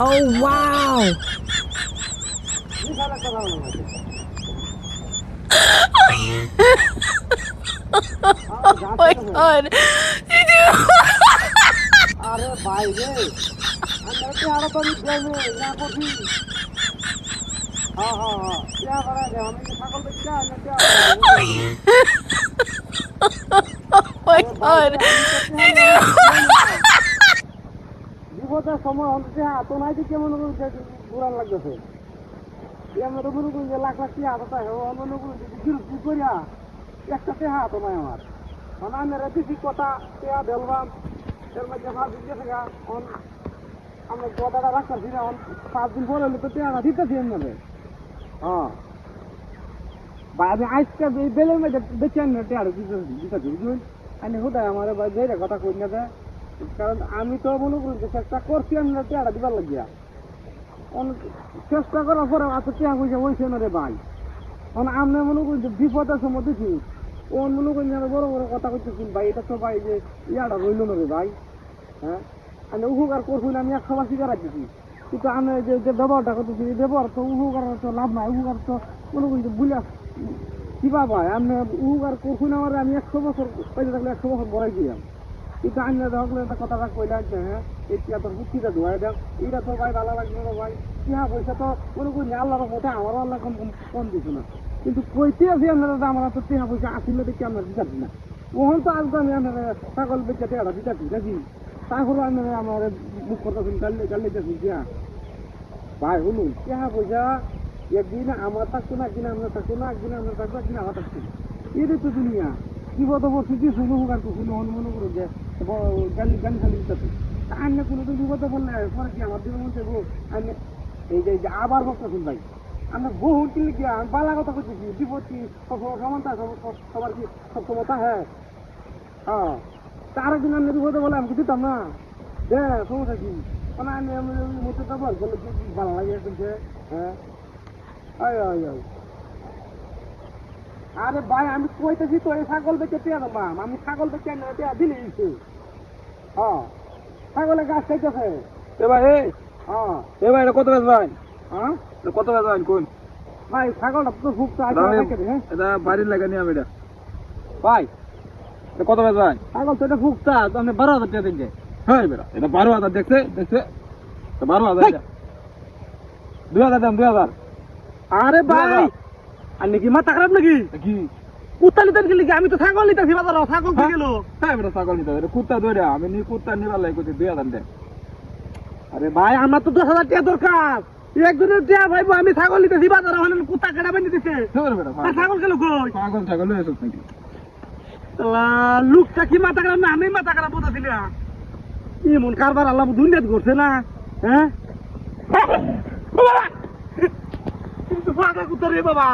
Oh wow! Oh my god! আরে ভাই রে আমরা কি আরো তো যাবে না করছি হ্যাঁ হ্যাঁ হ্যাঁ क्या करा जाए हम ये ছাগল বেচা না क्या Oh my আরে ভাই god! রে আমি তো বিপদের সময় অন্তত হাত নাই যে কেমন করে ঘুরান লাগতেছে আমরা তো মনে করি যে লাখ লাখ টাকা হাত আছে মনে করি যে কি করিয়া একটাতে হাত নাই আমার মানে আমি রেখেছি কথা টেয়া বেলবাম এর মধ্যে ভাত দিতে গা আমরা কথাটা রাখতেছি না 5 দিন পরে তো টেয়াটা দিতেছি এমনি হ্যাঁ ভাই আমি আজকে এই বেলের মধ্যে বেঁচে আনি টেয়াটা দিতেছি বুঝলেন আমি হুদায় আমার ভাই যে কথা কই না দে কারণ আমি তো মনে করি যে চেষ্টা করছি আমি টেয়াটা দিবার লাগিয়া চেষ্টা করার পরে এত টেয়া পয়সা হয়েছে না রে ভাই আমরা মনে করি যে বিপদের সময় দেখি ও মনে করি বড় বড় কথা করতেছি ভাই এটা তো ভাই যে ইয়াটা রইল না রে ভাই হ্যাঁ আমি উপকার করছি না আমি 100 বার শিকার রাখতেছি কিন্তু আমি যে ব্যবহারটা করতেছি এই ব্যবহার তো উপকার তো লাভ নাই উপকার তো মনে করি যে বুঝা কিবা ভাই আমি উপকার করছি না আমার আমি 100 বছর পয়সা থাকলে 100 বছর বড়াই দিলাম কিন্তু আমি দেখলে একটা কথাটা কইলা যে হ্যাঁ এটা তোর বুদ্ধিটা ধোয়া দেখ এটা তো ভাই ভালো লাগবে না ভাই ইহা পয়সা তো মনে করি আল্লাহর মতো আমারও আল্লাহ কম দিচ্ছে না কিন্তু কইতে আছি আপনারা আমার তো টিহা পয়সা আসলে দেখি আমরা দিতাছি না ওখান তো আজকে আমি আপনারা ছাগল বেচে টেয়াটা দিতাছি নাকি তারপরে আপনারা আমার মুখ করতেছেন গাল্লাইতেছি হ্যাঁ ভাই শুনুন টিহা পয়সা একদিন আমার থাকতো না একদিন আমরা থাকতো না একদিন আমরা থাকবো একদিন আমার থাকতো এটাই তো দুনিয়া কি বলতো পরিস্থিতি শুনো উপকার করছো মনে করো যে গালি খালি দিতেছে আন্য কোনোদিন বিপদে পড়লে পরে কি আমার দিনের মধ্যে আমি এই যে আবার বক্তাছেন ভাই আমরা বহু কিনলে কি আমি বালা কথা করতেছি বিপদ কি সমানতা সবার কি সক্ষমতা হ্যাঁ হ্যাঁ তার একদিন আমি বিপদে বলে আমি দিতাম না দে সমস্যা কি মানে আমি মধ্যে তো বল বলে ভালো লাগে হ্যাঁ আরে ভাই আমি কইতেছি তো এই ছাগল বেচে টেয়া দাম আমি ছাগল বেচে টেয়া দিলে হ্যাঁ ছাগলের গাছ খাইতেছে এ ভাই হ্যাঁ এ ভাই এটা কত বেচ ভাই হ্যাঁ কত বেচ ভাই কোন ভাই ছাগলটা তো খুব হ্যাঁ এটা বাড়ির লাগা নিয়ে আমি এটা ভাই এটা কত বেচ ভাই ছাগল তো এটা ফুকতা তো আপনি 12,000 টাকা দিন হ্যাঁ বেটা এটা 12,000 দেখছে 12,000 এটা 2,000 দাম 2,000 আরে ভাই আর নাকি মাথা খারাপ নাকি কি কুত্তা নিতে গেলি কি আমি তো ছাগল নিতেছি বাজার ছাগল কি গেল হ্যাঁ বেটা ছাগল নিতে হবে কুত্তা ধরে আমি নি কুত্তা নিবার লাগে কইতে 2,000 দে আরে ভাই আমার তো 10,000 টাকা দরকার একজনের টাকা ভাইবো আমি ছাগল নিতেছি বাজার ওখানে কুত্তা কেটে বানিয়ে দিতেছে ধরে বেটা ছাগল গেল কই ছাগল লয়ে আসছ নাকি লোকটা কি মাথা খারাপ না আমি মাথা খারাপ বলতেছি না এমন কারবার আল্লাহ দুনিয়াত করছে না হ্যাঁ কিন্তু ফাঁকা কুত্তা রে বাবা